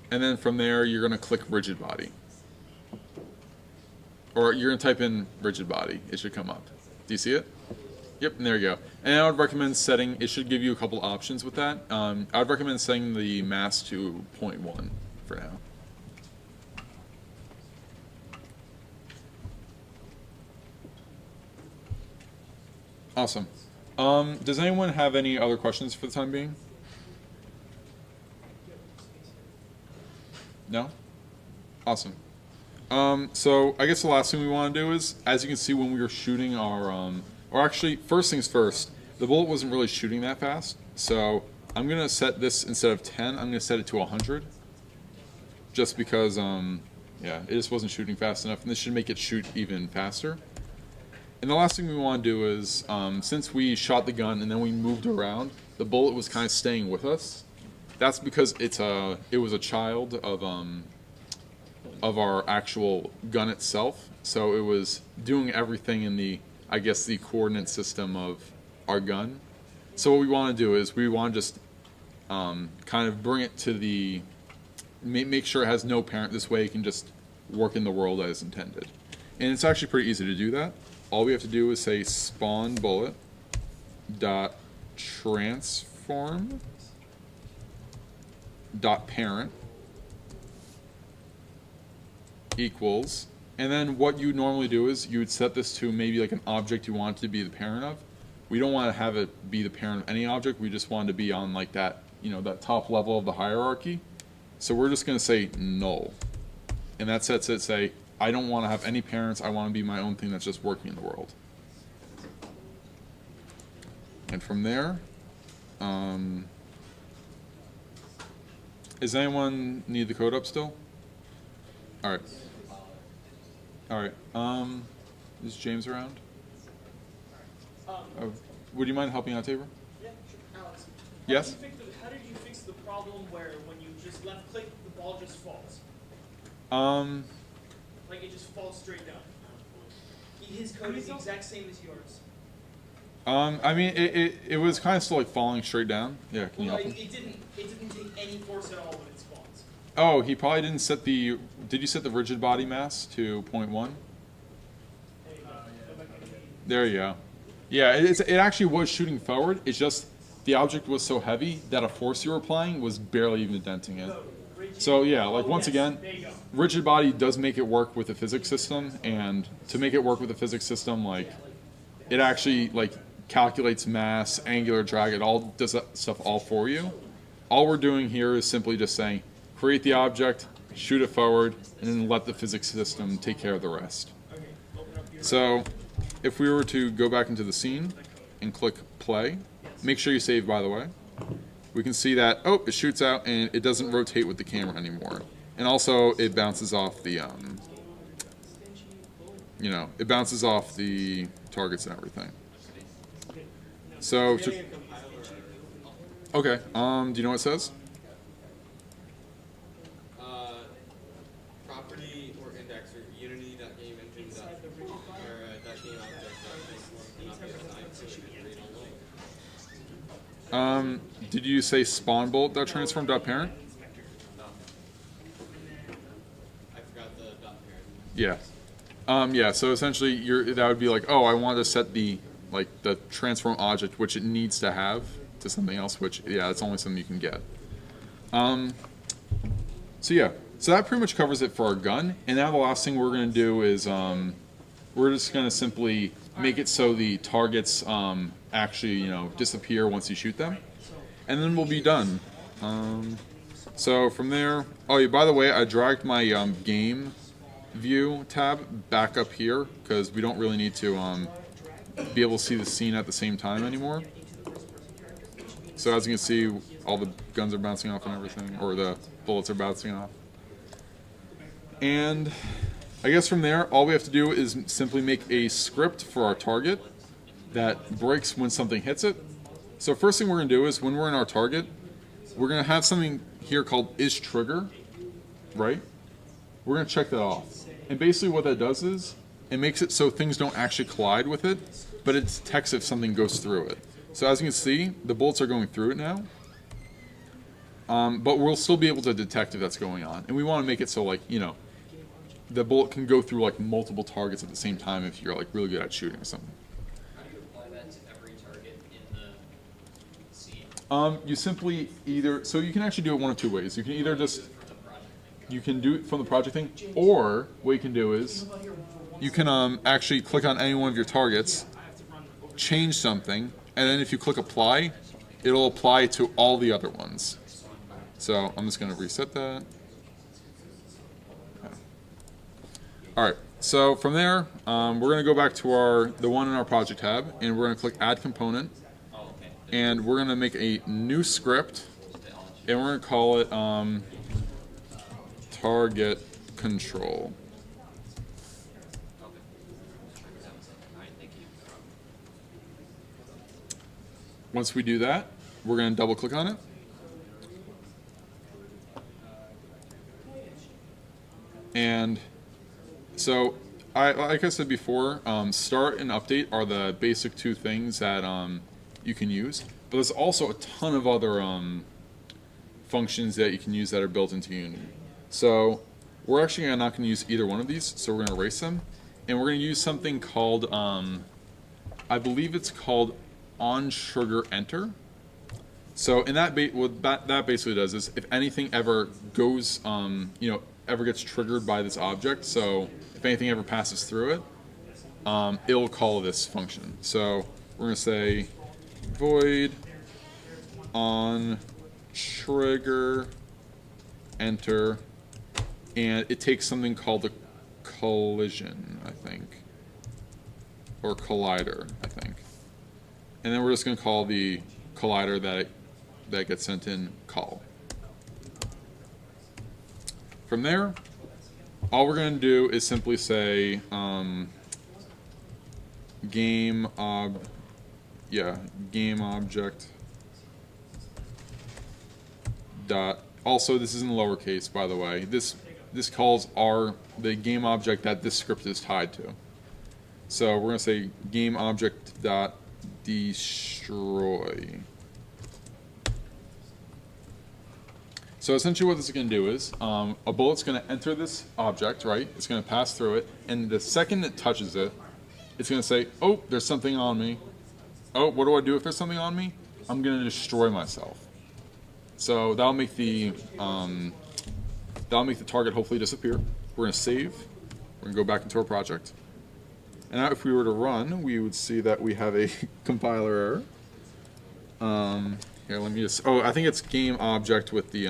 And then from there, you're going to click Rigid Body. or you're gonna type in rigid body. It should come up. Do you see it? Yep, and there you go. And I would recommend setting, it should give you a couple options with that. I would recommend setting the mass to 0.1 for now. Awesome. Does anyone have any other questions for the time being? No? Awesome. So I guess the last thing we want to do is, as you can see when we were shooting our, or actually, first things first, the bullet wasn't really shooting that fast. So I'm going to set this, instead of 10, I'm going to set it to 100. Just because, yeah, it just wasn't shooting fast enough, and this should make it shoot even faster. And the last thing we want to do is, since we shot the gun and then we moved around, the bullet was kind of staying with us. That's because it was a child of our actual gun itself. So it was doing everything in the, I guess, the coordinate system of our gun. So what we want to do is we want to just kind of bring it to the, make sure it has no parent. This way it can just work in the world as intended. And it's actually pretty easy to do that. All we have to do is say spawn bullet dot transform dot parent equals, and then what you normally do is you would set this to maybe like an object you want it to be the parent of. We don't want to have it be the parent of any object. We just want it to be on like that, you know, that top level of the hierarchy. So we're just going to say null, and that sets it, say I don't want to have any parents. I want to be my own thing that's just working in the world. And from there, does anyone need the code up still? All right. All right. Is James around? Would you mind helping out, Tabor? Yeah, sure. Alex. Yes? How did you fix the problem where when you just left click, the ball just falls? Like it just falls straight down. His code is the exact same as yours. I mean, it was kind of still like falling straight down. Yeah, can you Well, help him? it didn't take any force at all when it spawns. Oh, he probably didn't set the, did you set the rigid body mass to 0.1? There you go. Go back and There you go. Yeah, it actually was shooting forward. It's just the object was so heavy that a force you were applying was barely even denting it. So yeah, like once again, There you go. rigid body does make it work with the physics system, and to make it work with the physics system, like it actually like calculates mass, angular drag, it all does that stuff all for you. All we're doing here is simply just saying create the object, shoot it forward, and then let the physics system take care of the rest. Okay, open up your So if we were to go back into the scene and click play, make sure you save, by the way, we can see that, oh, it shoots out and it doesn't rotate with the camera anymore. And also it bounces off the, you know, it bounces off the targets and everything. So, Getting a compiler. okay, do you know what it says? Property or index or unity.gameengine inside the rigid body. or .game object cannot be assigned to a read only. Did you say spawn bolt.transform.parent? I forgot the dot parent. Yeah. Yeah, so essentially that would be like, oh, I want to set the transform object, which it needs to have, to something else, which, yeah, it's only something you can get. So yeah, so that pretty much covers it for our gun. And now the last thing we're going to do is we're just going to simply make it so the targets actually, you know, disappear once you shoot them. And then we'll be done. So from there, oh yeah, by the way, I dragged my game view tab back up here because we don't really need to be able to see the scene at the same time anymore. So as you can see, all the guns are bouncing off and everything, or the bullets are bouncing off. And I guess from there, all we have to do is simply make a script for our target that breaks when something hits it. So first thing we're going to do is when we're in our target, we're going to have something here called isTrigger, right? We're going to check that off. And basically what that does is it makes it so things don't actually collide with it, but it detects if something goes through it. So as you can see, the bullets are going through it now. But we'll still be able to detect if that's going on. And we want to make it so, like, you know, the bullet can go through like multiple targets at the same time if you're like really good at shooting or something. How do you apply that to every target in the scene? You simply either, so you can actually do it one of two ways. You can either just, From the project thing. you can do it from the project thing, or what you can do is, you can actually click on any one of your targets, change something, and then if you click apply, it'll apply to all the other ones. So I'm just going to reset that. Okay. All right. So from there, we're going to go back to the one in our project tab, and we're going to click Add Component, and we're going to make a new script, and we're going to call it Target Control. Once we do that, we're going to double click on it. And so, like I said before, start and update are the basic two things that you can use. But there's also a ton of other functions that you can use that are built into Unity. So we're actually not going to use either one of these, so we're going to erase them. And we're going to use something called, I believe it's called onTriggerEnter. So in that, what that basically does is if anything ever goes, ever gets triggered by this object, so if anything ever passes through it, it'll call this function. So we're going to say void onTriggerEnter, and it takes something called a collision, I think, or collider, I think. And then we're just going to call the collider that gets sent in call. From there, all we're going to do is simply say game object dot. Also, this is in lowercase, by the way. This calls the game object that this script is tied to. So we're going to say game object dot destroy. So essentially what this is going to do is, a bullet's going to enter this object, right? It's going to pass through it, and the second it touches it, it's going to say, oh, there's something on me. Oh, what do I do if there's something on me? I'm going to destroy myself. So that'll make the target hopefully disappear. We're going to save. We're going to go back into our project. And now if we were to run, we would see that we have a compiler error. Here, let me just, I think it's game object with the,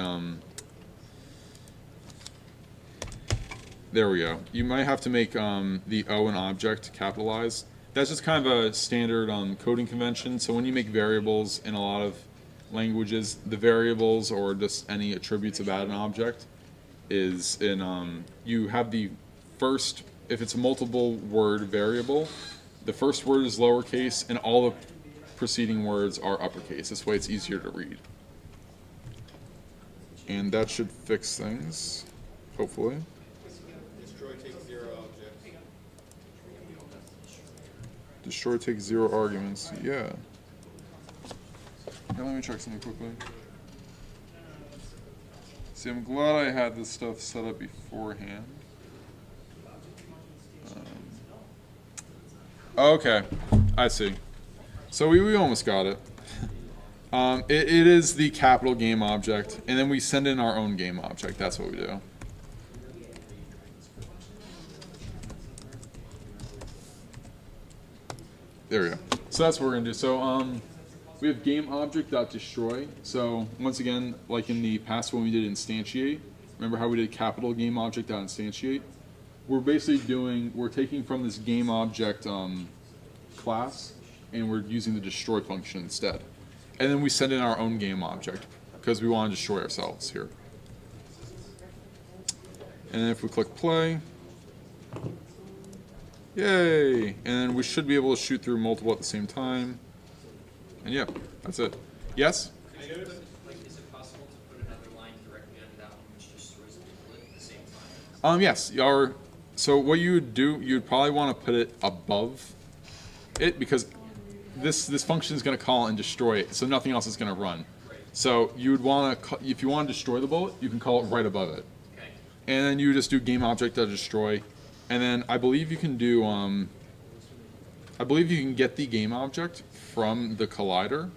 there we go. You might have to make the O in object capitalized. That's just kind of a standard coding convention. So when you make variables in a lot of languages, the variables or just any attributes about an object is in, you have the first, if it's a multiple word variable, the first word is lowercase and all the preceding words are uppercase. This way it's easier to read. And that should fix things, hopefully. Destroy takes 0 objects. Destroy takes 0 arguments. Yeah. Now let me check something quickly. See, I'm glad I had this stuff set up beforehand. Okay, I see. So we almost got it. It is the capital game object, and then we send in our own game object. That's what we do. There we go. So that's what we're gonna do. So we have game object.destroy. So once again, like in the past when we did instantiate, remember how we did capital game object.instantiate? We're basically we're taking from this game object class, and we're using the destroy function instead. And then we send in our own game object because we want to destroy ourselves here. And then if we click play, yay! And then we should be able to shoot through multiple at the same time. And yeah, that's it. Yes? Is it possible to put another line directly under that one which destroys the bullet at the same time? Yes. So what you would do, you'd probably want to put it above it because this function is going to call and destroy it, so nothing else is going to run. So you would want to, if you want to destroy the bullet, you can call it right above it. Okay. and then you just do game object destroy, and then I believe you can do I believe you can get the game object from the collider.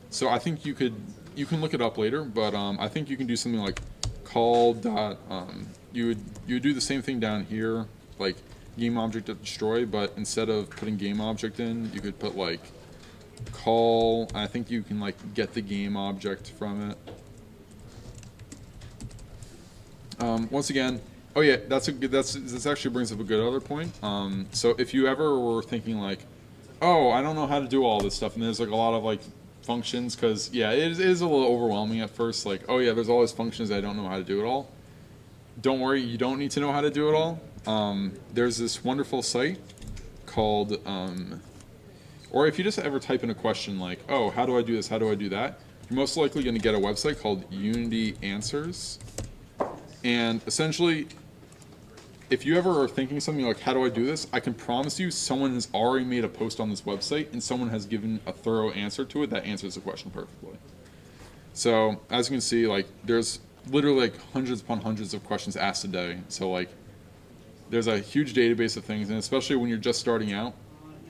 So I think you can look it up later, but I think you can do something like call dot you would do the same thing down here, like game object destroy, but instead of putting game object in, you could put like call. I think you can like get the game object from it. Once again, oh yeah, this actually brings up a good other point. So if you ever were thinking like, oh, I don't know how to do all this stuff, and there's like a lot of like functions, because yeah, it is a little overwhelming at first. Like, oh yeah, there's all these functions I don't know how to do it all. Don't worry, you don't need to know how to do it all. There's this wonderful site called, or if you just ever type in a question like, oh, how do I do this? How do I do that? You're most likely going to get a website called Unity Answers. And essentially, if you ever are thinking something like, how do I do this? I can promise you someone has already made a post on this website and someone has given a thorough answer to it that answers the question perfectly. So as you can see, like there's literally like hundreds upon hundreds of questions asked a day. So like there's a huge database of things, and especially when you're just starting out,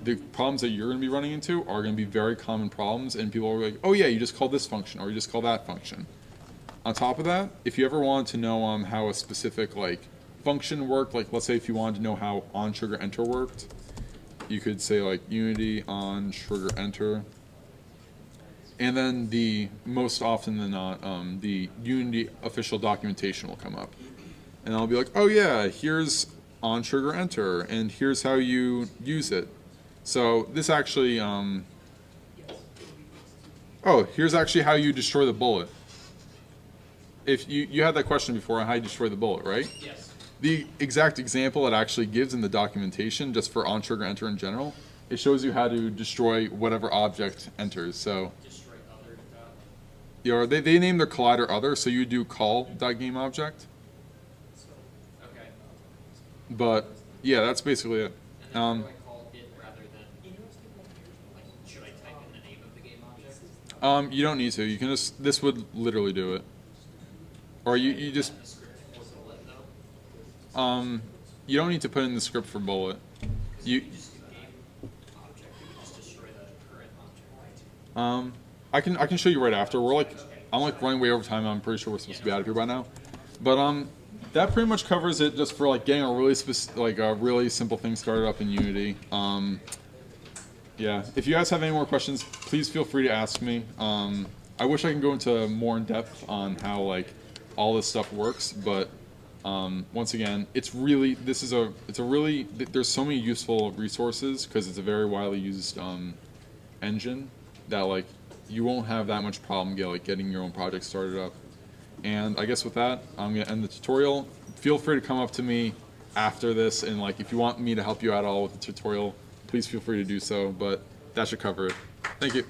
the problems that you're going to be running into are going to be very common problems, and people are like, oh yeah, you just call this function or you just call that function. On top of that, if you ever wanted to know how a specific like function worked, like let's say if you wanted to know how on trigger enter worked, you could say like unity on trigger enter, and then the most often than not the Unity official documentation will come up, and I'll be like, oh yeah, here's on trigger enter and here's how you use it. So this actually oh, here's actually how you destroy the bullet. If you had that question before on how you destroy the bullet, right? Yes. The exact example it actually gives in the documentation, just for on trigger enter in general, it shows you how to destroy whatever object enters. So Destroy other dot. you know, they name their collider other, so you do call.gameObject. Okay. But yeah, that's basically it. And then how do I call it rather than, like, should I type in the name of the game object? You don't need to. You can just, this would literally do it. Or you just, The script for bullet though? you don't need to put in the script for bullet. You, Just do game object, you can just destroy the current object, right? I can show you right after. I'm like running way over time. I'm pretty sure we're supposed to be out of here by now. But that pretty much covers it, just for like getting a really a really simple thing started up in Unity. Yeah, if you guys have any more questions, please feel free to ask me. I wish I can go into more in depth on how like all this stuff works, but once again, there's so many useful resources because it's a very widely used engine that like you won't have that much problem getting your own project started up. And I guess with that, I'm gonna end the tutorial. Feel free to come up to me after this, and like if you want me to help you out at all with the tutorial, please feel free to do so. But that should cover it. Thank you.